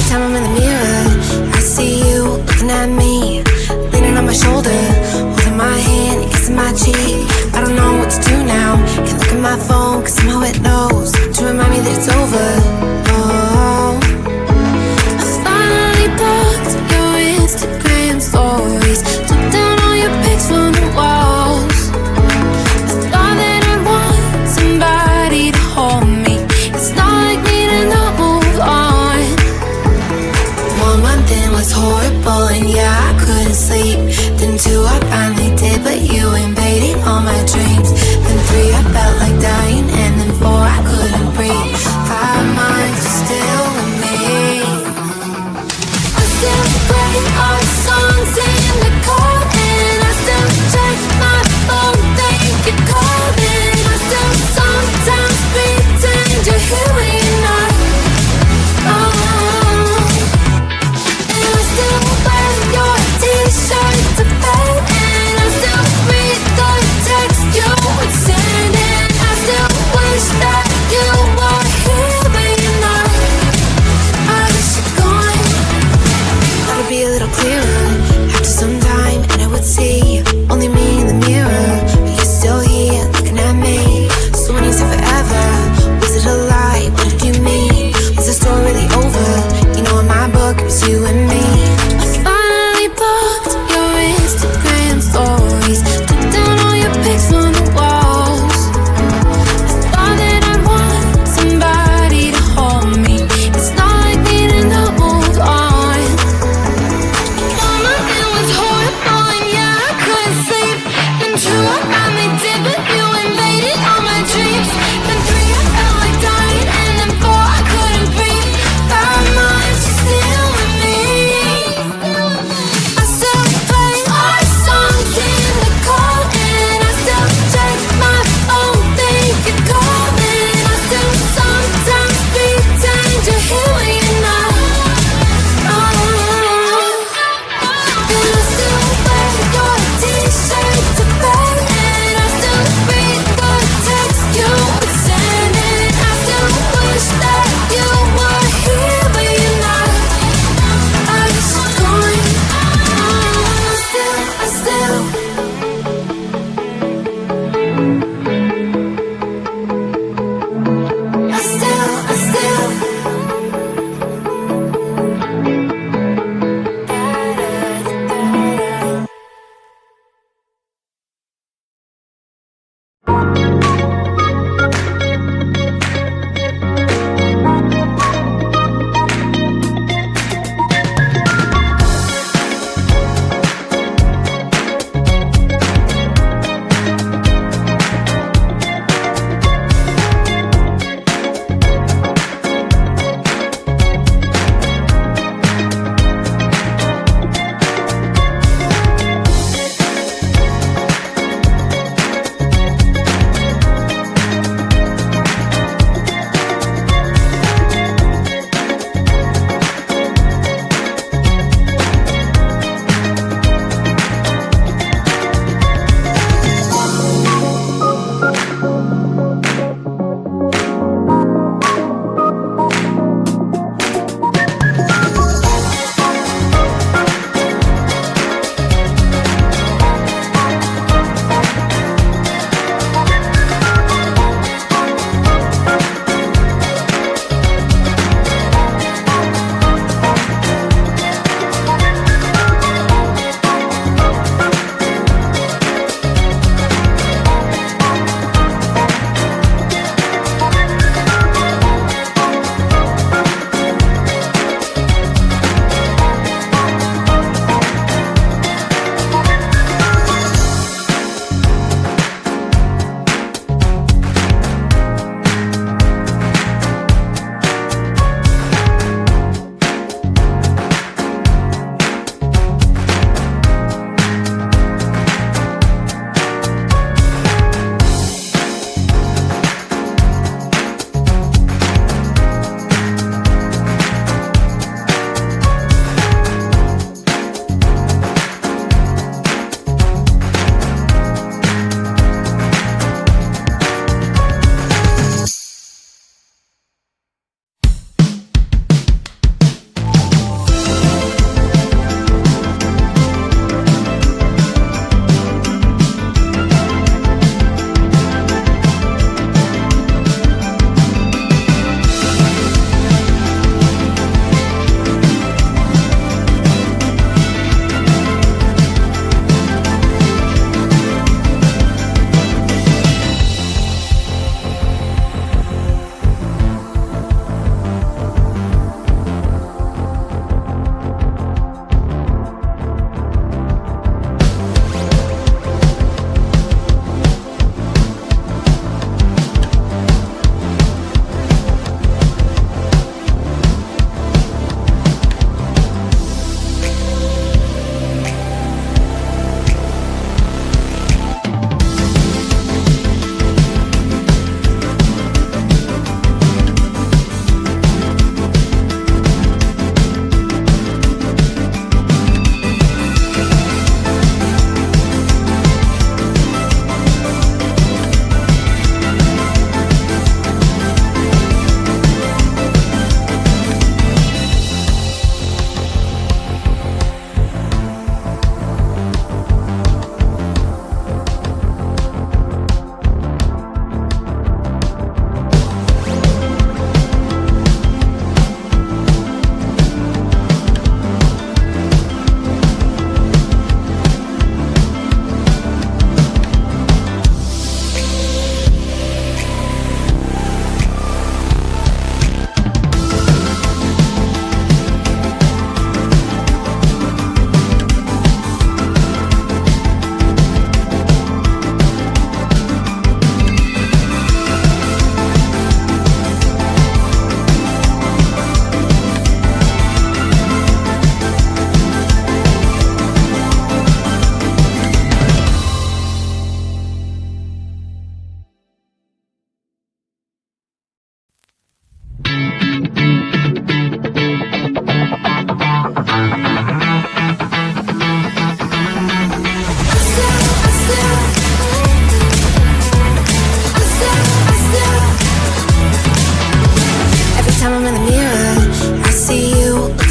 time I'm in the mirror, I see you looking at me, leaning on my shoulder, holding my hand, kissing my cheek. I don't know what to do now. Can't look at my phone, cause somehow it knows to remind me that it's over. Oh, I finally blocked your Instagram stories, took down all your pics from the walls. I thought that I'd want somebody to hold me. It's not like me to not move on. 1 month in was horrible, and yeah, I couldn't sleep. Then 2, I finally did, but you invaded all my dreams. Then 3, I felt like dying, and then 4, I couldn't breathe. 5 months, you're still with me. I still play our songs in the car, and I still check my phone, think you're calling. I still sometimes pretend you're here when you're not. And I still wear your t-shirt to bed, and I still read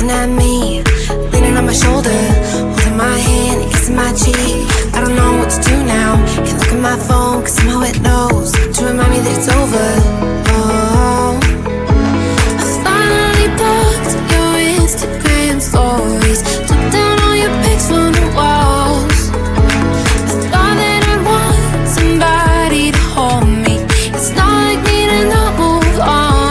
looking at me, leaning on my shoulder, holding my hand and kissing my cheek. I don't know what to do now, can't look at my phone cause somehow it knows to remind me that it's over. Oh, I finally blocked your Instagram stories, took down all your pics from the walls. I thought that I'd want somebody to hold me, it's not like me to not move on.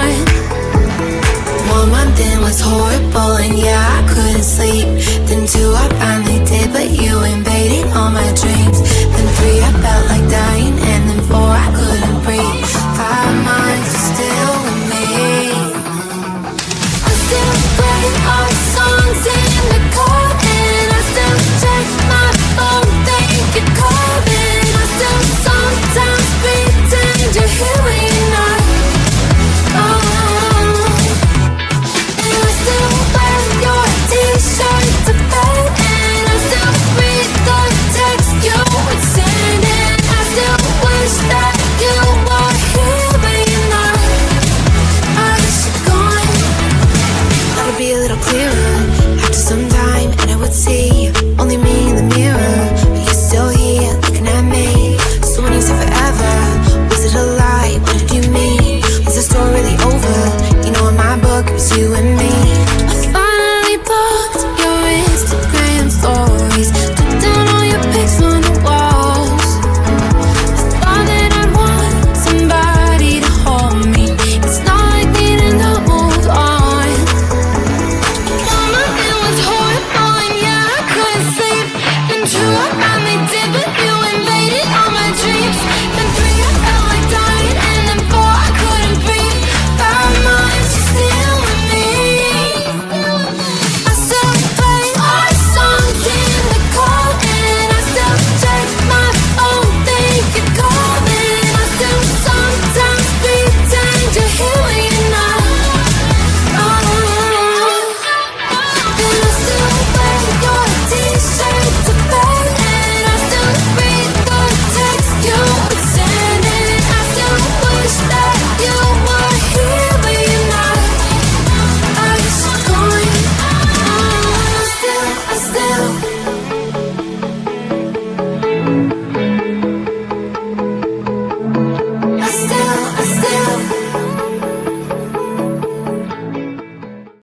1 month in was horrible and yeah, I couldn't sleep. Then 2 I finally did, but you invaded all my dreams. Then 3 I felt like dying